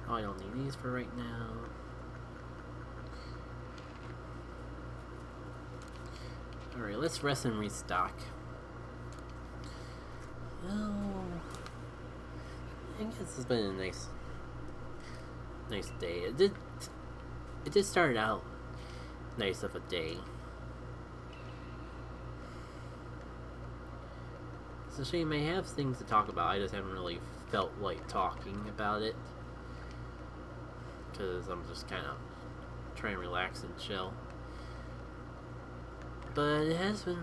Oh, I don't need these for right now. Alright, let's rest and restock. Oh, I guess it's been a nice day. It did start out nice of a day. It's a shame I have things to talk about. I just haven't really felt like talking about it because I'm just kind of trying to relax and chill. But it has been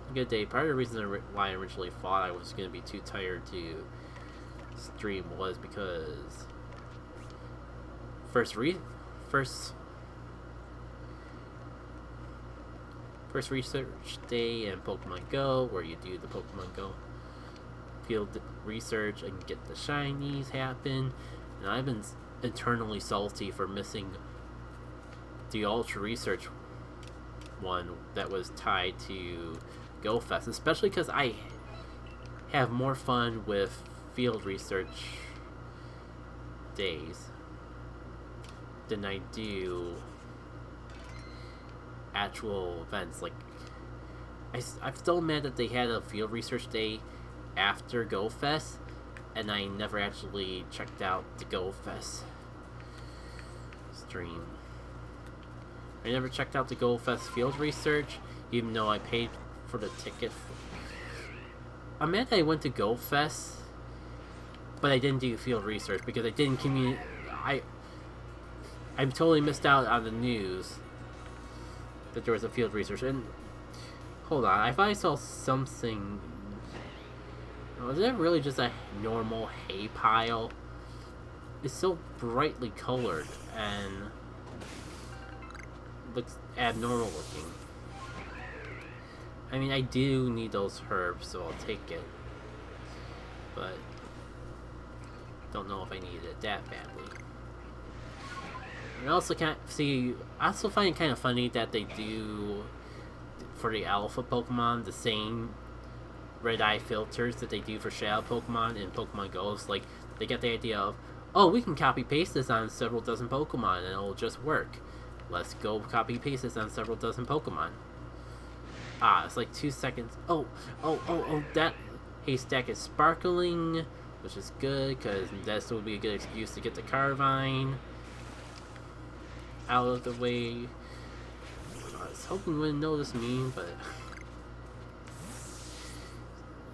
a good day. Part of the reason why I originally thought I was going to be too tired to stream was because first research day in Pokemon Go, where you do the Pokemon Go field research and get the shinies happen, and I've been eternally salty for missing the Ultra Research one that was tied to Go Fest, especially because I have more fun with field research days than I do actual events. Like, I'm still mad that they had a field research day after Go Fest, and I never actually checked out the Go Fest stream. I never checked out the Go Fest field research, even though I paid for the ticket. I'm mad that I went to Go Fest, but I didn't do field research because I didn't I'm totally missed out on the news that there was a field research. And hold on, I thought I saw something. Was it really just a normal hay pile? It's so brightly colored and looks abnormal looking. I mean, I do need those herbs, so I'll take it. But don't know if I needed it that badly. I also find it kind of funny that they do for the alpha Pokemon the same red eye filters that they do for Shadow Pokemon in Pokemon Go. It's like they get the idea of, oh, we can copy paste this on several dozen Pokemon and it'll just work. Let's go copy paste this on several dozen Pokemon. It's like 2 seconds. Oh, that haystack is sparkling, which is good because this will be a good excuse to get the Carvine out of the way. I was hoping you wouldn't notice me, but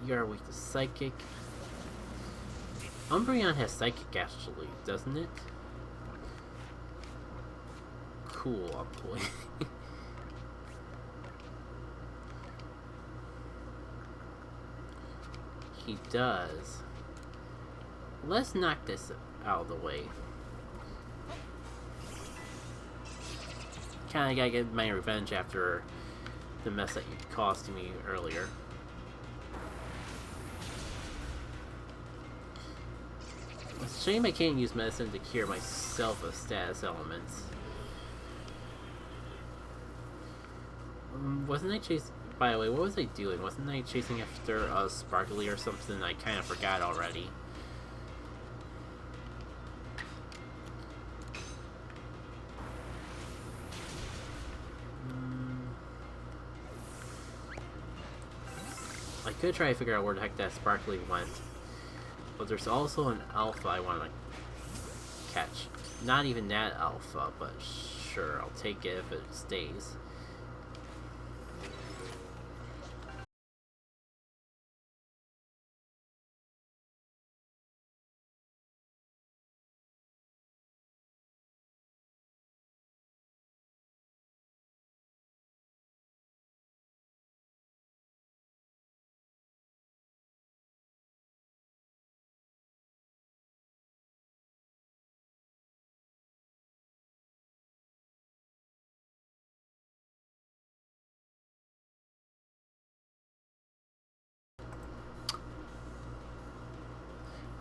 you are weak to Psychic. Umbreon has Psychic actually, doesn't it? Cool, boy. He does. Let's knock this out of the way. Kinda gotta get my revenge after the mess that you caused to me earlier. It's a shame I can't use medicine to cure myself of status elements. Wasn't I chasing... By the way, what was I doing? Wasn't I chasing after a Sparkly or something? I kind of forgot already. I could try to figure out where the heck that Sparkly went. But there's also an Alpha I want to catch. Not even that Alpha, but sure, I'll take it if it stays.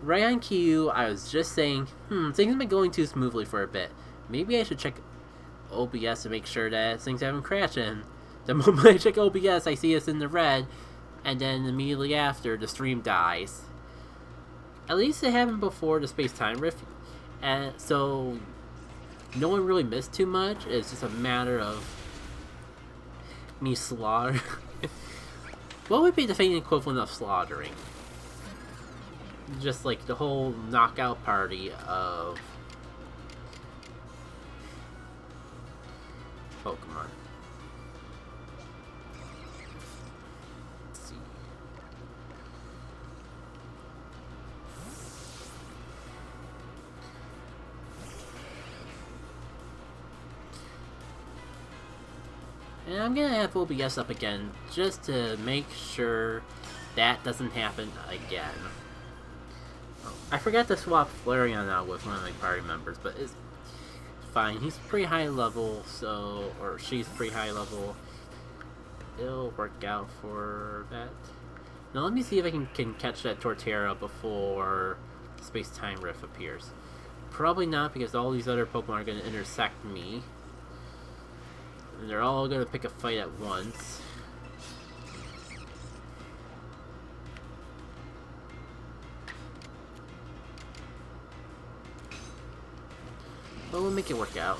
Right on cue, I was just saying, things have been going too smoothly for a bit. Maybe I should check OBS to make sure that things haven't crashed in. The moment I check OBS, I see it's in the red, and then immediately after, the stream dies. at least it happened before the space-time rift, and so no one really missed too much. It's just a matter of me slaughter. What would be the fading equivalent of slaughtering? Just like the whole knockout party of Pokemon. Let's see. And I'm gonna have OBS up again just to make sure that doesn't happen again. I forgot to swap Flareon out with one of my party members, but it's fine. He's pretty high level, so... or she's pretty high level. It'll work out for that. Now let me see if I can catch that Torterra before Space-Time Rift appears. Probably not, because all these other Pokemon are going to intersect me. And they're all going to pick a fight at once. But we'll make it work out.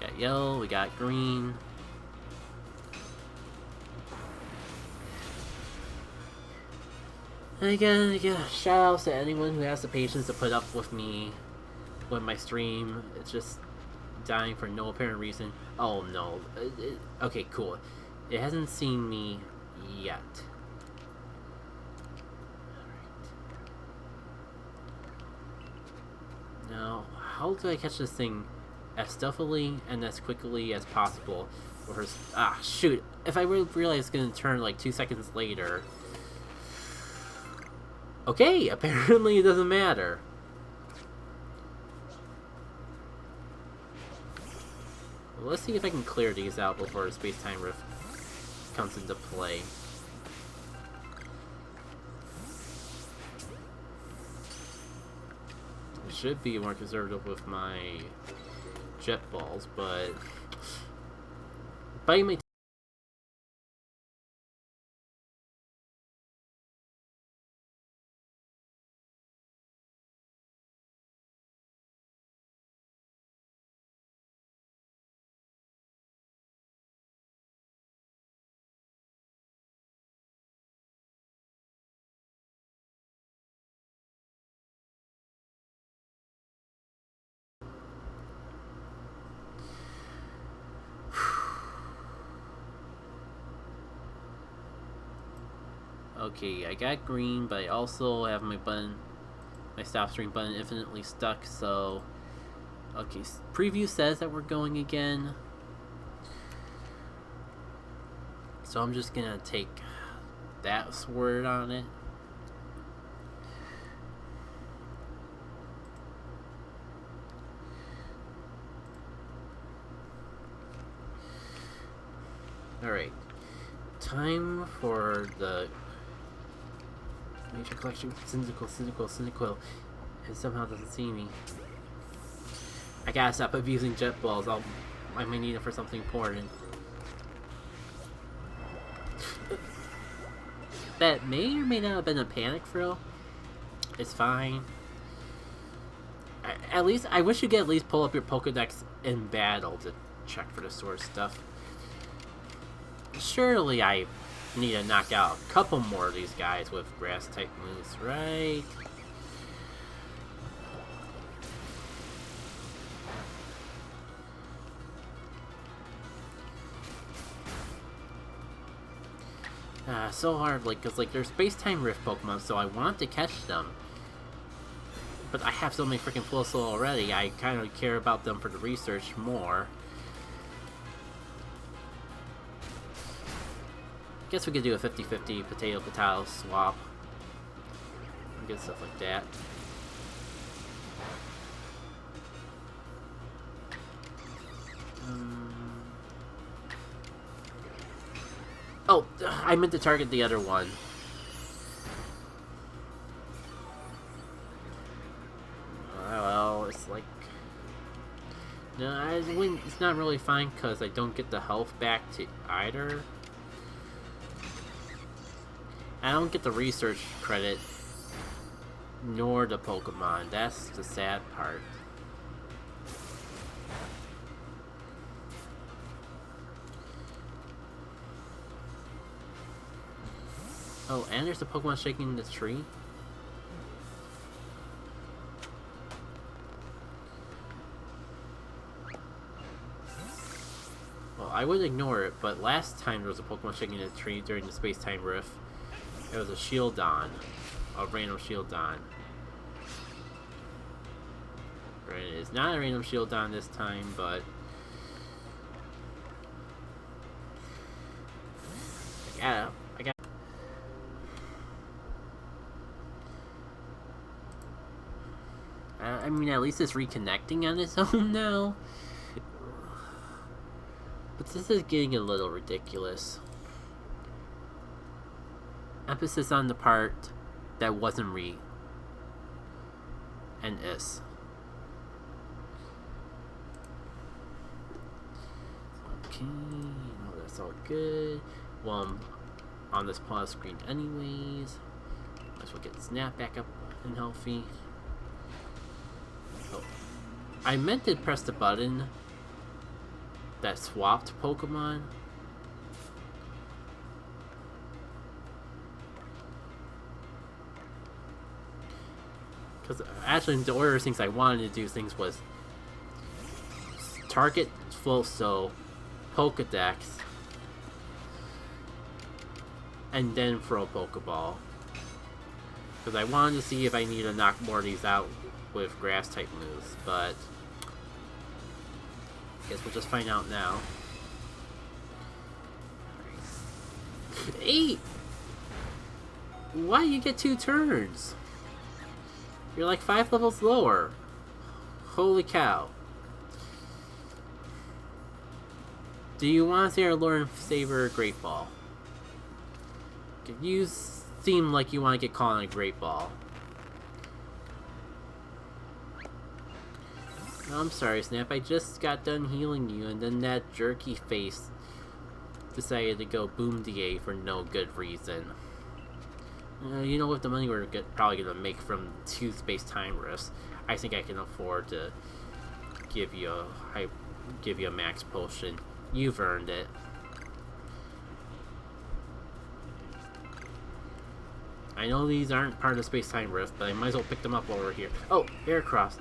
Got yellow, we got green. And again, shout outs to anyone who has the patience to put up with me with my stream. It's just dying for no apparent reason. Oh no. Okay, cool. It hasn't seen me yet. Alright. Now, how do I catch this thing as stealthily and as quickly as possible? Or shoot. If I realize it's gonna turn like 2 seconds later. Okay, apparently it doesn't matter. Well, let's see if I can clear these out before the Space-Time Rift comes into play. I should be more conservative with my jet balls, but biting my Okay, I got green, but I also have my stop stream button infinitely stuck, so... Okay, preview says that we're going again. So I'm just gonna take that word on it. Alright. Time for the Nature Collection. Cynical. It somehow doesn't see me. I gotta stop abusing jet balls. I might need it for something important. That may or may not have been a panic throw. It's fine. At least, I wish you could at least pull up your Pokedex in battle to check for the sort of stuff. Surely I need to knock out a couple more of these guys with grass-type moves, right? So hard, like, cause like they're space-time rift Pokemon, so I want to catch them. But I have so many freaking Floatzel already, I kind of care about them for the research more. Guess we could do a 50-50 potato-potato swap. Good stuff like that. Oh, I meant to target the other one. Well, it's like... No, it's not really fine because I don't get the health back to either. I don't get the research credit, nor the Pokemon. That's the sad part. Oh, and there's a Pokemon shaking the tree. Well, I would ignore it, but last time there was a Pokemon shaking the tree during the space-time rift. It was a Shieldon. A random Shieldon. Right, it is not a random Shieldon this time, but... I got... I mean, at least it's reconnecting on its own now. But this is getting a little ridiculous. Emphasis on the part that wasn't re. And is. Okay, well, that's all good. Well, I'm on this pause screen anyways. Might as well get Snap back up and healthy. Oh. I meant to press the button that swapped Pokemon. Because actually, the order of things I wanted to do things was target Floatzel, Pokedex, and then throw Pokeball. Because I wanted to see if I need to knock more of these out with grass type moves, but I guess we'll just find out now. 8! Why do you get 2 turns? You're like 5 levels lower. Holy cow. Do you want to say or learn Saber or Great Ball? You seem like you want to get caught on a Great Ball. No, I'm sorry, Snap. I just got done healing you, and then that jerky face decided to go boom DA for no good reason. You know, with the money we're probably going to make from 2 space-time rifts, I think I can afford to give you a max potion. You've earned it. I know these aren't part of the space-time rift, but I might as well pick them up while we're here. Oh, Heracross.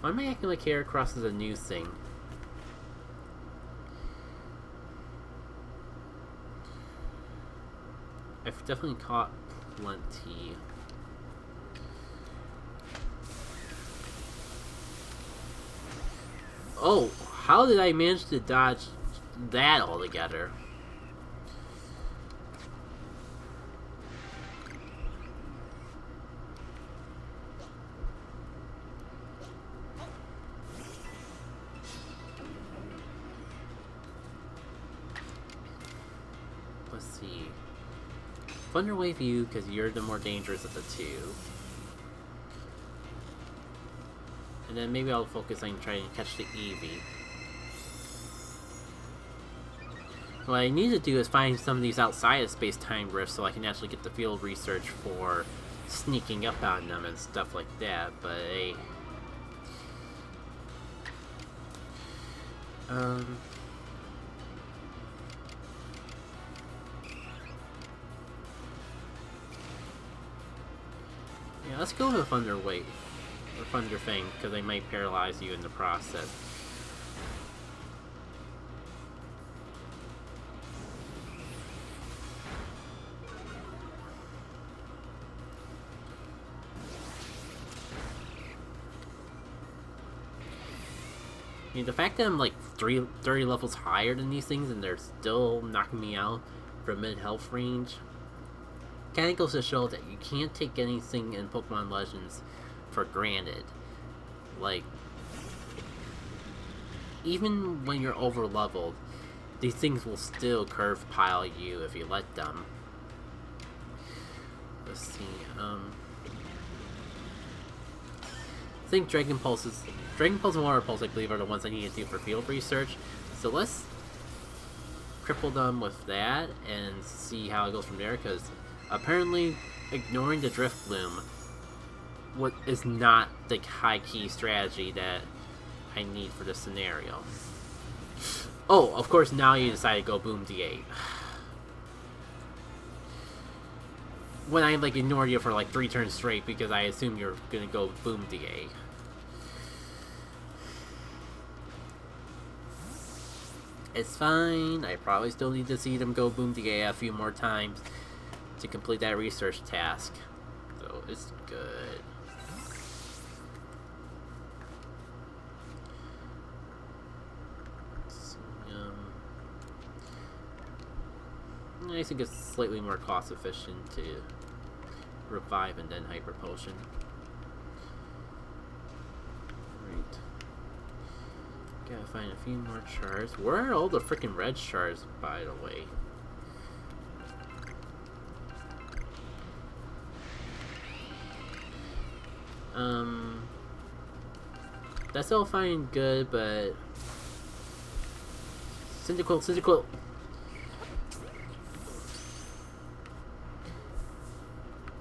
Why am I acting like Heracross is a new thing? I've definitely caught plenty. Oh, how did I manage to dodge that altogether? Let's see. Thunder Wave you, because you're the more dangerous of the two. And then maybe I'll focus on trying to catch the Eevee. What I need to do is find some of these outside of space-time rifts so I can actually get the field research for sneaking up on them and stuff like that, but hey. Yeah, let's go with Thunder Wave. Or Thunder Fang, because they might paralyze you in the process. I mean, the fact that I'm like 30 levels higher than these things and they're still knocking me out from mid-health range kind of goes to show that you can't take anything in Pokemon Legends for granted. Like, even when you're over-leveled, these things will still curve pile you if you let them. Let's see, I think Dragon Pulse and Water Pulse, I believe, are the ones I need to do for field research. So let's cripple them with that and see how it goes from there, because apparently ignoring the Drift Bloom is not the high-key strategy that I need for this scenario. Oh, of course, now you decide to go Boom D8. When I, like, ignored you for, like, 3 turns straight because I assumed you're gonna go Boom D8. It's fine. I probably still need to see them go Boom DA a few more times to complete that research task. So it's good. So, I think it's slightly more cost efficient to revive and then Hyper Potion. Right. Gotta find a few more shards. Where are all the freaking red shards, by the way? That's all fine and good, but Cyndaquil.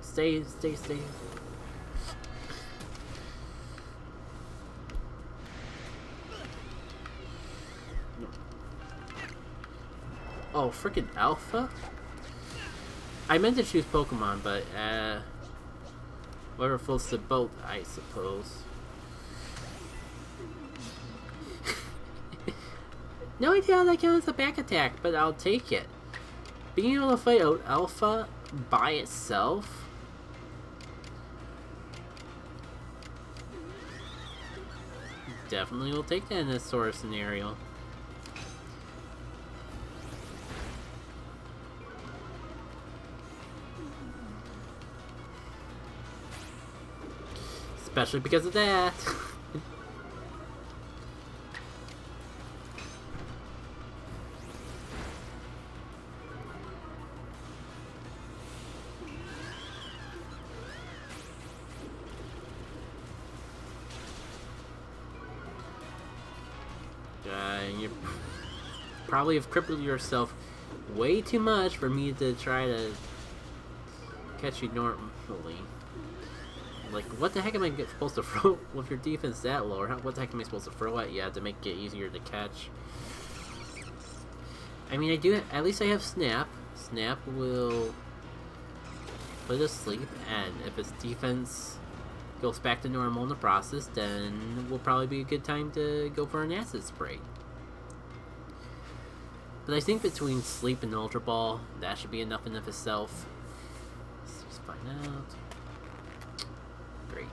Stay. Oh, freaking Alpha? I meant to choose Pokemon, but, whatever floats the boat, I suppose. No idea how that counts as a back attack, but I'll take it. Being able to fight out Alpha by itself? Definitely will take that in this sort of scenario. Especially because of that. You probably have crippled yourself way too much for me to try to catch you normally. Like, what the heck am I supposed to throw with your defense that low? Or what the heck am I supposed to throw at you to make it easier to catch? I mean, I do. At least I have Snap. Snap will put it to sleep, and if its defense goes back to normal in the process, then will probably be a good time to go for an Acid Spray. But I think between Sleep and Ultra Ball, that should be enough in of itself. Let's just find out. Great.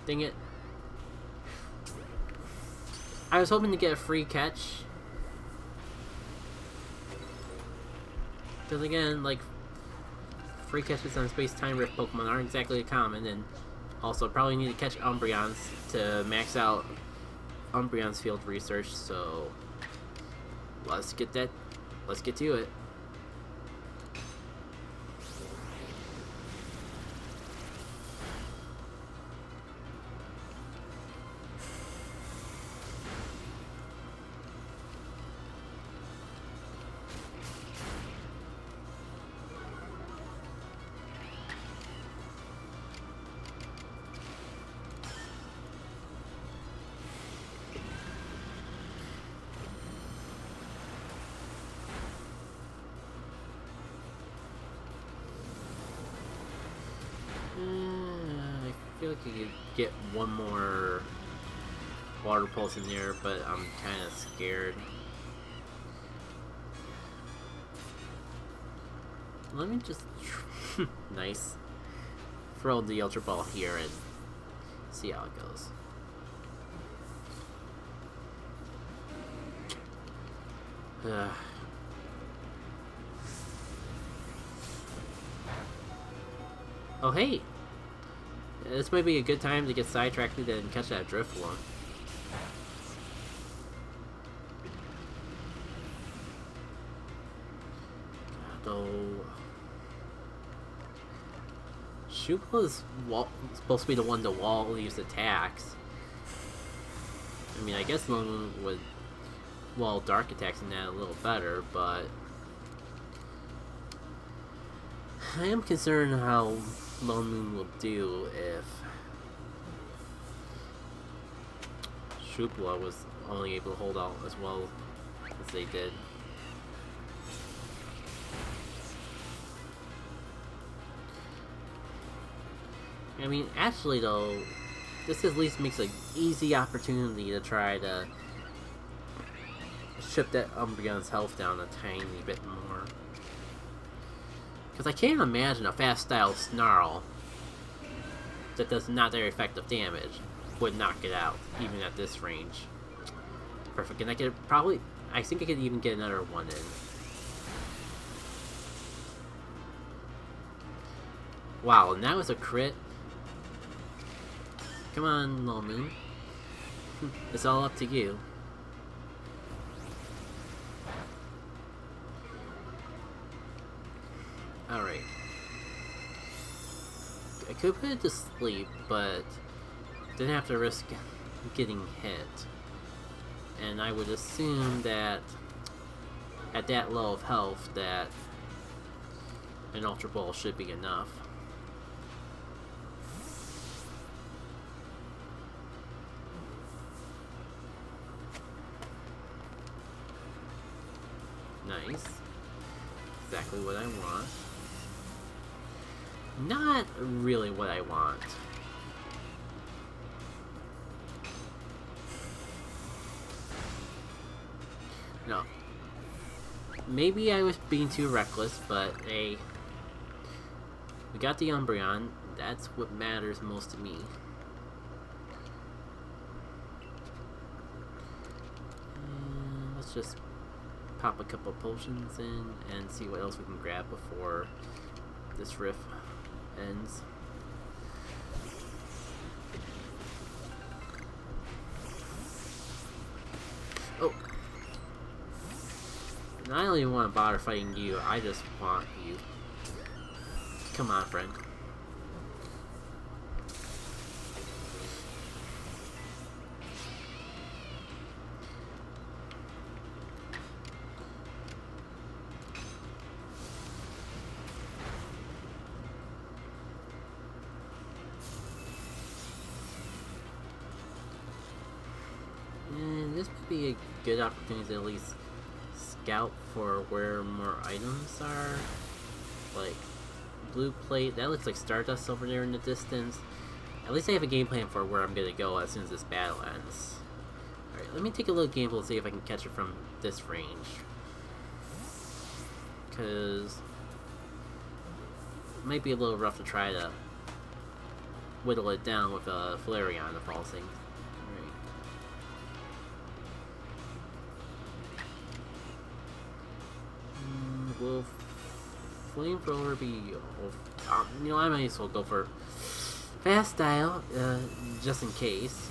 Dang it. I was hoping to get a free catch. Because again, like, free catches on Space-Time Rift Pokemon aren't exactly common, and also probably need to catch Umbreons to max out Umbreon's field research, so let's get to it. I feel like you could get one more water pulse in there, but I'm kind of scared. Let me just nice throw the Ultra Ball here and see how it goes. Oh hey, this might be a good time to get sidetracked and catch that drift one. Though Shupla is supposed to be the one to wall these attacks. I mean, I guess Lone Moon would wall dark attacks in that a little better, but I am concerned how Lone Moon will do if Shupla was only able to hold out as well as they did. I mean, actually though, this at least makes an easy opportunity to try to chip that Umbreon's health down a tiny bit more. Because I can't imagine a fast style Snarl that does not very effective damage would knock it out, even at this range. Perfect, and I could probably, I think I could even get another one in. Wow, and that was a crit. Come on, Lone Moon. It's all up to you. Alright. I could put it to sleep, but didn't have to risk getting hit. And I would assume that at that low of health that an Ultra Ball should be enough. Nice. Exactly what I want. Not really what I want. No. Maybe I was being too reckless, but hey, we got the Umbreon. That's what matters most to me. Let's just pop a couple potions in and see what else we can grab before this riff ends. Oh! And I don't even want to bother fighting you, I just want you. Come on, friend. This would be a good opportunity to at least scout for where more items are. Like, blue plate, that looks like Stardust over there in the distance. At least I have a game plan for where I'm gonna go as soon as this battle ends. Alright, let me take a look at gameplay and see if I can catch it from this range. Because it might be a little rough to try to whittle it down with a Flareon of all things. Will Flamethrower be... you know, I might as well go for Fast Style, just in case.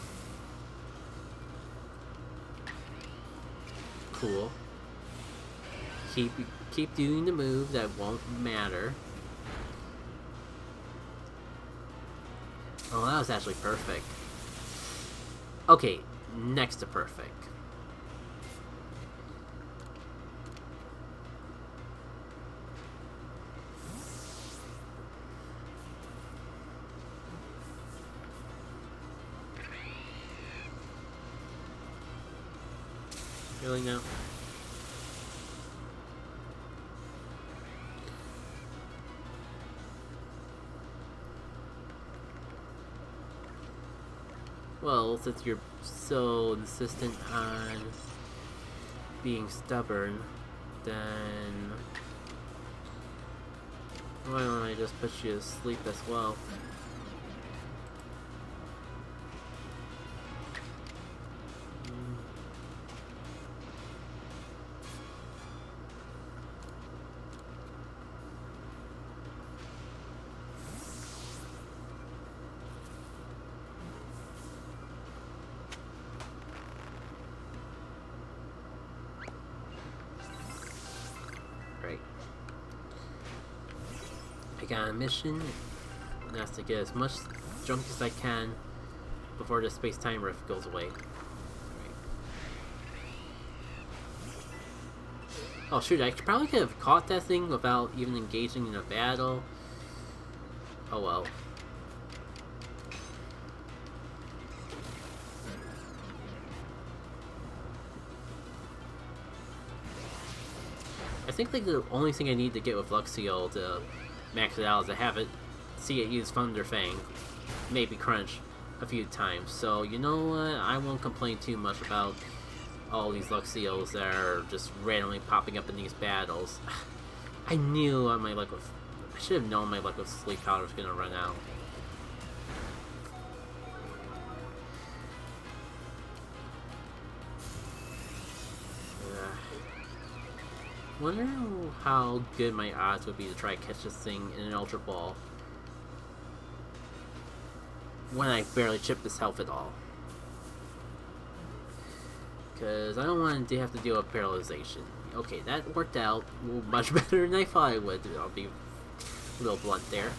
Cool. Keep doing the move, that won't matter. Oh, that was actually perfect. Okay, next to perfect. Really now? Well, since you're so insistent on being stubborn, then why don't I just put you to sleep as well? Right. I got a mission, and that's to get as much junk as I can before the space-time rift goes away. Oh shoot, I probably could have caught that thing without even engaging in a battle. Oh well. I think like the only thing I need to get with Luxio to max it out is to have it, see it use Thunder Fang, maybe Crunch a few times. So you know what, I won't complain too much about all these Luxios that are just randomly popping up in these battles. I knew my luck with... I should have known my luck with Sleep Powder was going to run out. Wonder how good my odds would be to try to catch this thing in an Ultra Ball when I barely chip this health at all. Because I don't want to have to deal with paralyzation. Okay, that worked out much better than I thought it would. I'll be a little blunt there.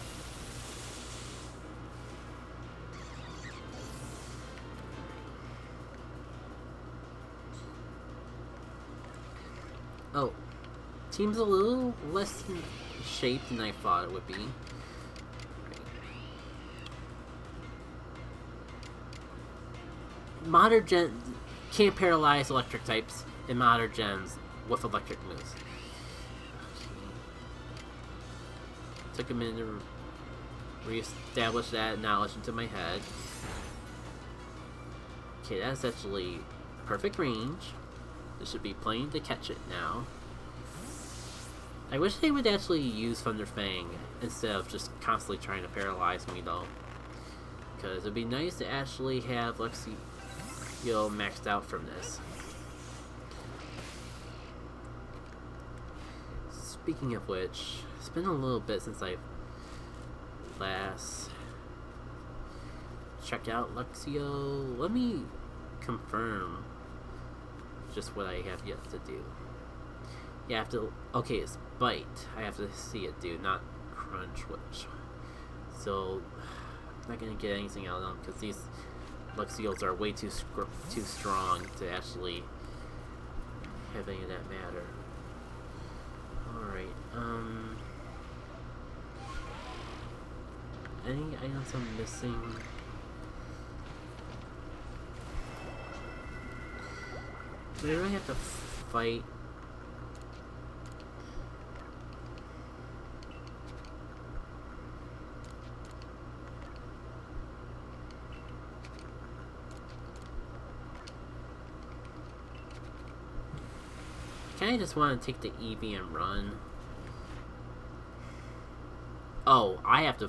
Oh, team's a little less in shape than I thought it would be. Modern Gen can't paralyze electric types in modern gens with electric moves. Okay. Took a minute to re-establish that knowledge into my head. Okay, that's actually perfect range. There should be plenty to catch it now. I wish they would actually use Thunder Fang instead of just constantly trying to paralyze me though. Because it'd be nice to actually have Luxio maxed out from this. Speaking of which, it's been a little bit since I've last checked out Luxio. Let me confirm just what I have yet to do. Yeah, I have to... Okay, it's Bite. I have to see it do, not Crunch, which... So, I'm not going to get anything out of them, because these Luxios are way too strong to actually have any of that matter. Alright, any items I'm missing? Do I really have to fight? I just want to take the Eevee and run. Oh, I have to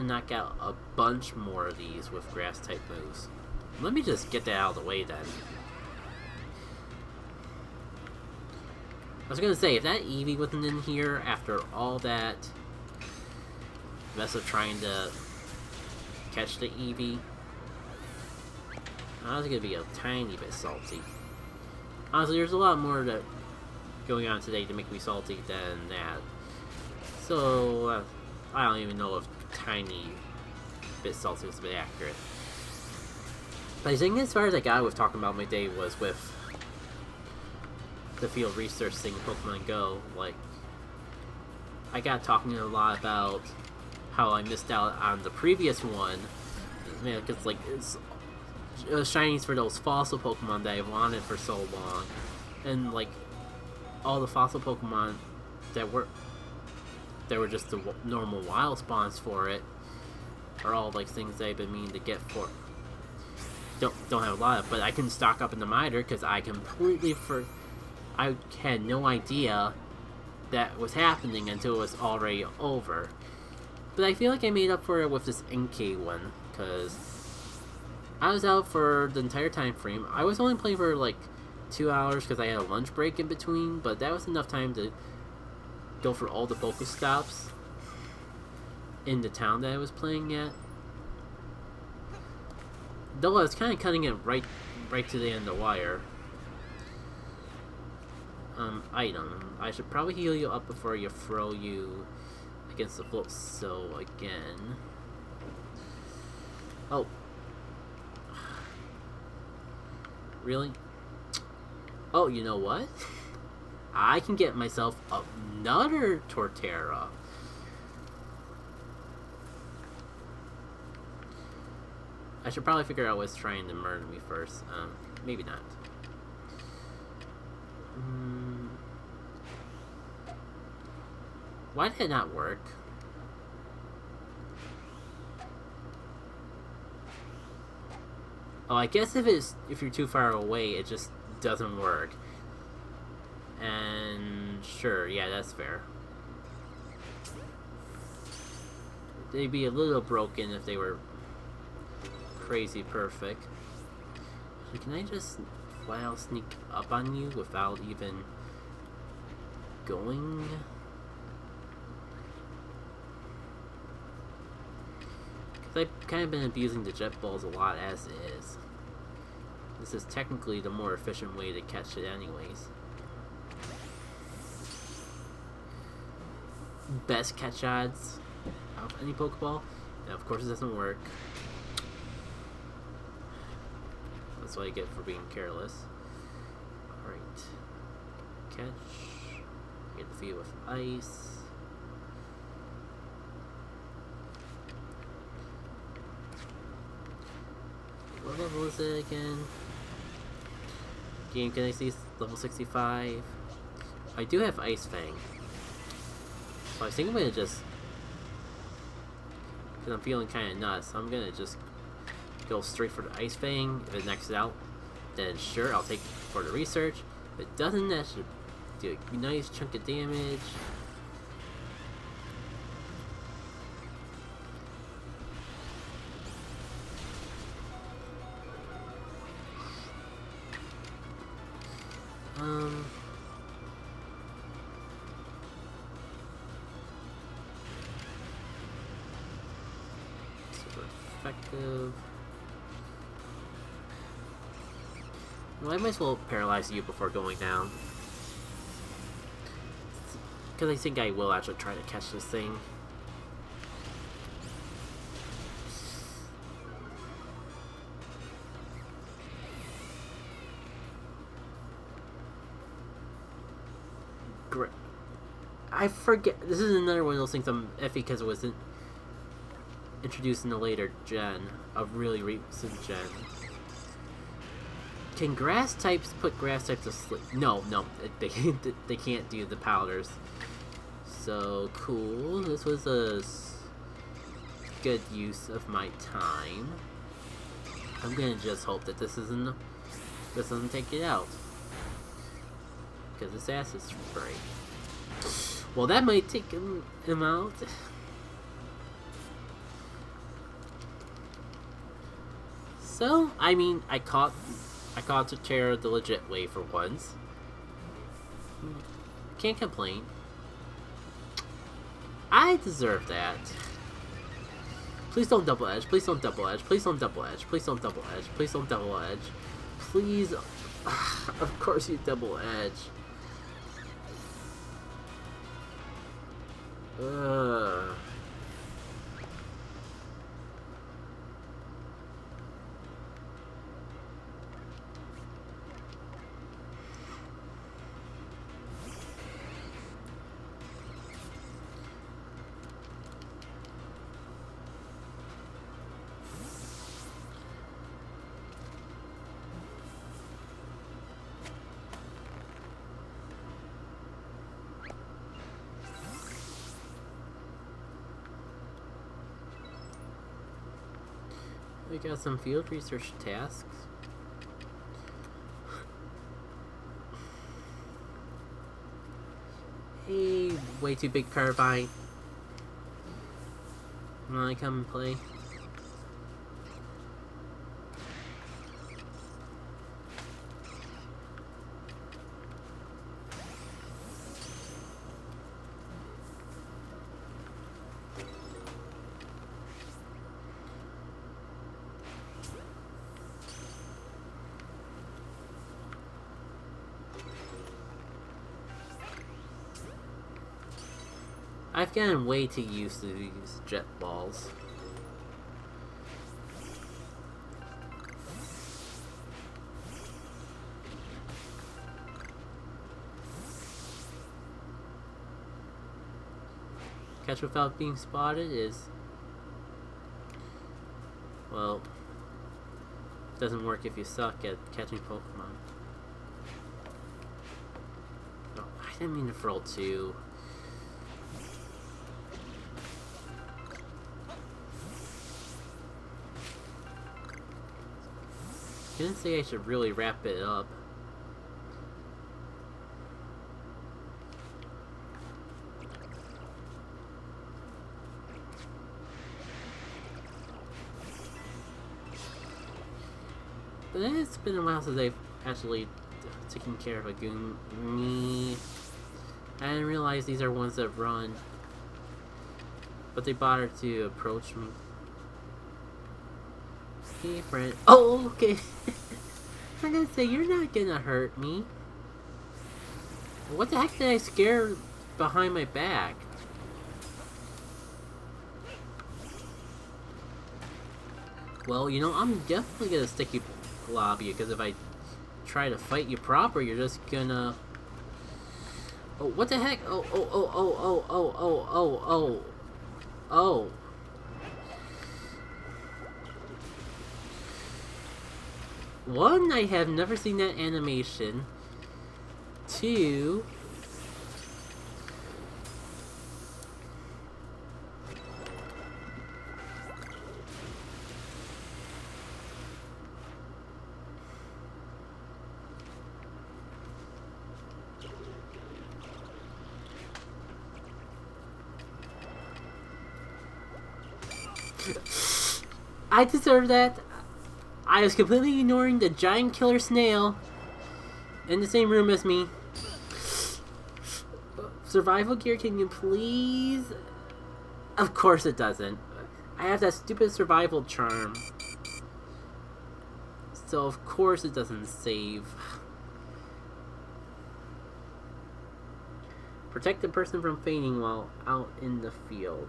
knock out a bunch more of these with grass type moves. Let me just get that out of the way then. I was gonna say, if that Eevee wasn't in here after all that mess of trying to catch the Eevee, I was gonna be a tiny bit salty. Honestly, there's a lot more going on today to make me salty than that. So, I don't even know if tiny bit salty is a bit accurate. But I think as far as I got with talking about my day was with the field research thing in Pokemon Go. Like, I got talking a lot about how I missed out on the previous one. Man, because like it's shinies for those fossil Pokemon that I wanted for so long, and like all the fossil Pokemon that were just the normal wild spawns for it are all like things that I've been meaning to get for don't have a lot of, but I can stock up in the miter because I completely I had no idea that was happening until it was already over. But I feel like I made up for it with this NK one, because I was out for the entire time frame. I was only playing for like 2 hours because I had a lunch break in between, but that was enough time to go for all the Pokestops in the town that I was playing at. Though I was kind of cutting it right to the end of the wire. Item. I should probably heal you up before you throw you against the float. So again. Oh. Really? Oh, you know what? I can get myself another Torterra. I should probably figure out what's trying to murder me first. Maybe not. Why did it not work? Oh, I guess if you're too far away, it just doesn't work. And sure, yeah, that's fair. They'd be a little broken if they were crazy perfect. So can I just flat out sneak up on you without even going? Because I've kind of been abusing the jet balls a lot as is. This is technically the more efficient way to catch it anyways. Best catch odds of any Pokeball. Now of course it doesn't work. That's what I get for being careless. Alright. Catch. Get the feed with ice. What level is it again? Game, can I see level 65? I do have Ice Fang. So I think I'm gonna just... because I'm feeling kind of nuts, I'm gonna just go straight for the Ice Fang. If it knocks it out, then sure, I'll take it for the research. If it doesn't, that should do a nice chunk of damage. Super effective. Well, I might as well paralyze you before going down. Because I think I will actually try to catch this thing. Great. I forget. This is another one of those things I'm iffy because it wasn't introduced in a later gen. A really recent gen. Can grass types put grass types to sleep? No, they can't do the powders. So cool. This was a good use of my time. I'm gonna just hope that this doesn't take it out, because this acid spray. Well, that might take him out. So I mean, I caught Torterra the legit way for once. Can't complain. I deserve that. Please don't double edge. Please don't double edge. Please don't double edge. Please don't double edge. Please don't double edge. Please. Of course you double edge. We got some field research tasks. Hey, way too big carbine. Wanna come and play? I've gotten way too used to these jet balls. Catch without being spotted is... well... doesn't work if you suck at catching Pokemon. Oh, I didn't mean to throw two. Didn't say I should really wrap it up. But it's been a while since I've actually taken care of a Goomy. I didn't realize these are ones that run. But they bothered to approach me. Hey, friend. Oh, okay. I'm gonna say, you're not gonna hurt me. What the heck did I scare behind my back? Well, you know, I'm definitely gonna sticky glob you, because if I try to fight you proper, you're just gonna... oh, what the heck? Oh, oh, oh, oh, oh, oh, oh, oh, oh. Oh. One, I have never seen that animation. Two... I deserve that. I was completely ignoring the giant killer snail in the same room as me. Survival gear, can you please? Of course it doesn't. I have that stupid survival charm. So of course it doesn't save. Protect the person from fainting while out in the field.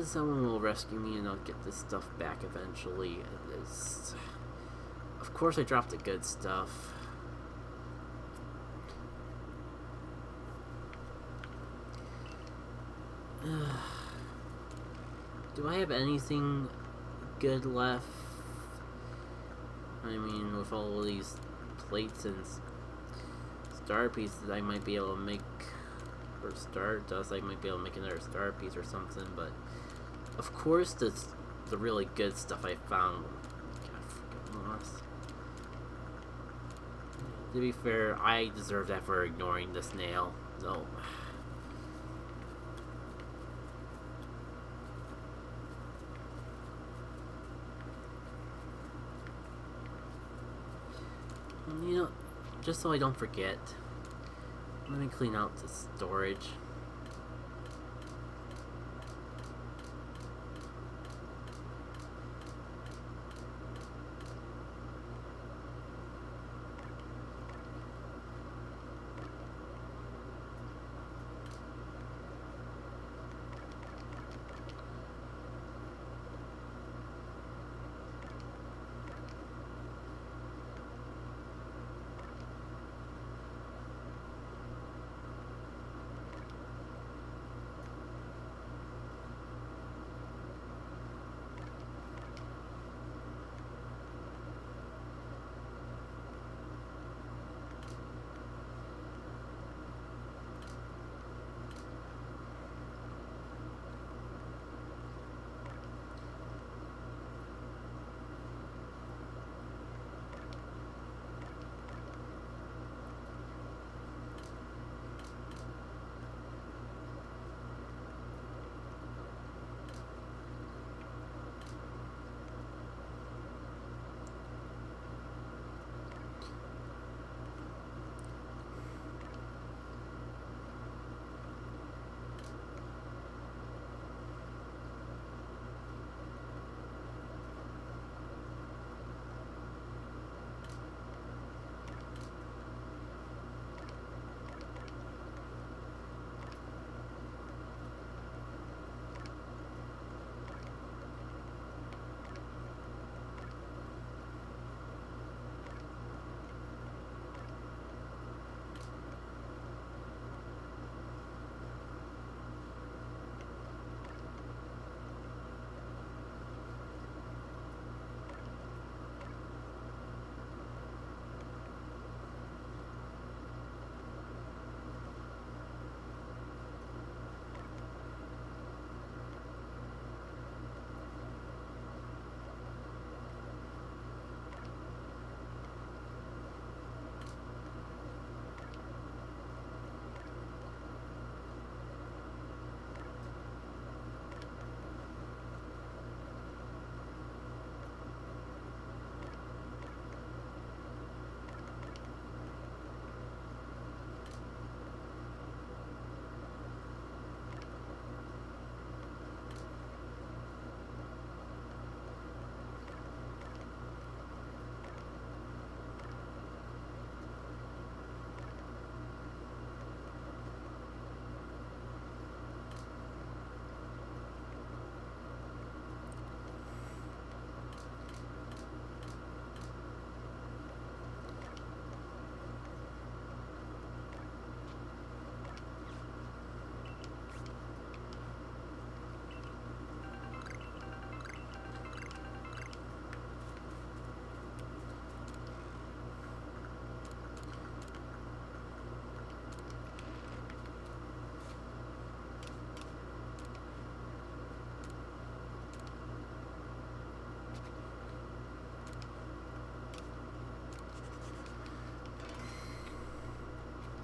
Someone will rescue me and I'll get this stuff back eventually. Of course I dropped the good stuff. Do I have anything good left? I mean, with all of these plates and star pieces, I might be able to make... or Stardust, I might be able to make another star piece or something, but of course the really good stuff I found got lost. To be fair, I deserve that for ignoring the snail, so... you know, just so I don't forget, let me clean out the storage.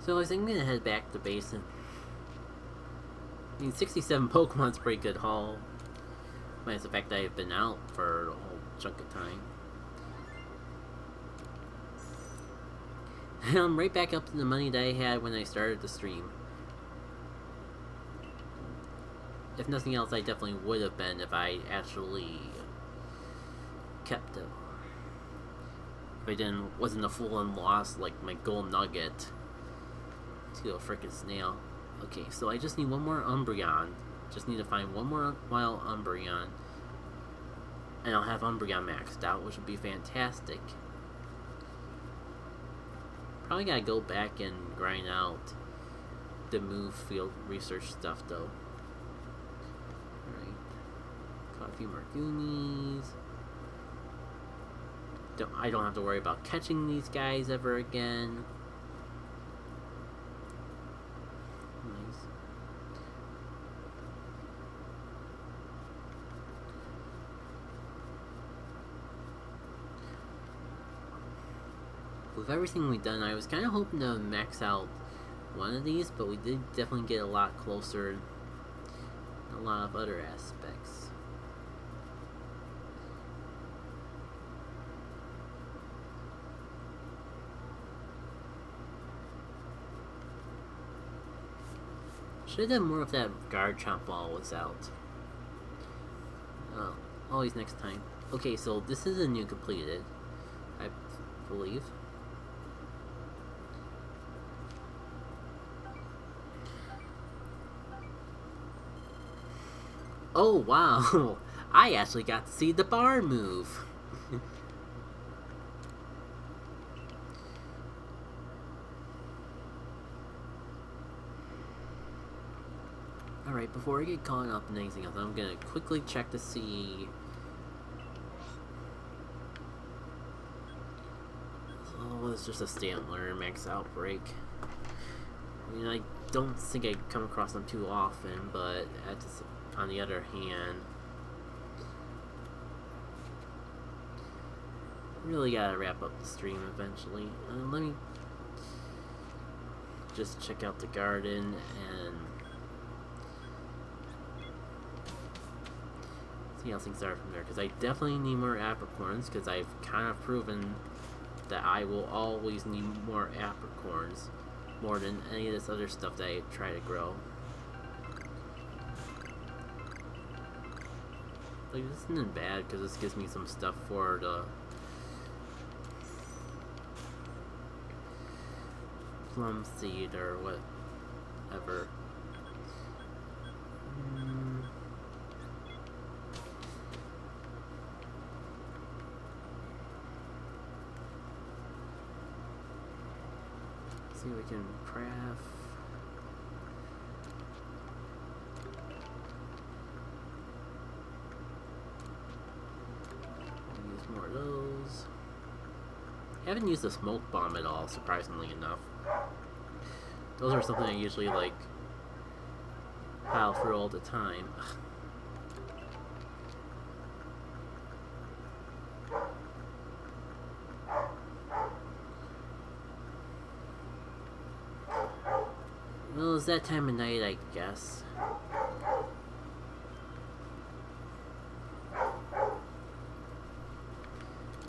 So I think I'm gonna head back to base and... I mean, 67 Pokemon's a pretty good haul. Minus the fact that I've been out for a whole chunk of time. And I'm right back up to the money that I had when I started the stream. If nothing else, I definitely would have been if I actually kept it. If I wasn't a fool and lost like my gold nugget to a frickin' snail. Okay, so I just need one more Umbreon. Just need to find one more wild Umbreon. And I'll have Umbreon maxed out, which would be fantastic. Probably gotta go back and grind out the move field research stuff though. Alright. Caught a few more Goomies. I don't have to worry about catching these guys ever again. Nice. With everything we've done, I was kind of hoping to max out one of these, but we did definitely get a lot closer in a lot of other aspects. Should have done more of that Garchomp while it was out. Always next time. Okay, so this is a new completed, I believe. Oh wow! I actually got to see the bar move! Alright, before I get caught up in anything else, I'm gonna quickly check to see... Oh, it's just a Stantler max outbreak. I mean, I don't think I come across them too often, but on the other hand... Really gotta wrap up the stream eventually. Let me just check out the garden and see how things are from there, because I definitely need more apricorns, because I've kind of proven that I will always need more apricorns, more than any of this other stuff that I try to grow. Like, this isn't bad, because this gives me some stuff for the plum seed or whatever. See what we can craft. Use more of those. I haven't used the smoke bomb at all, surprisingly enough. Those are something I usually like pile through all the time. Well, it's that time of night, I guess.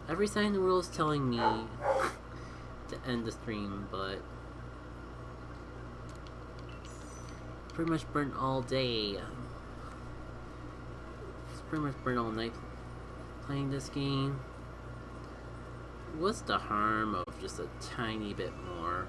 Every sign in the world is telling me to end the stream, but pretty much burnt all day. It's pretty much burnt all night playing this game. What's the harm of just a tiny bit more?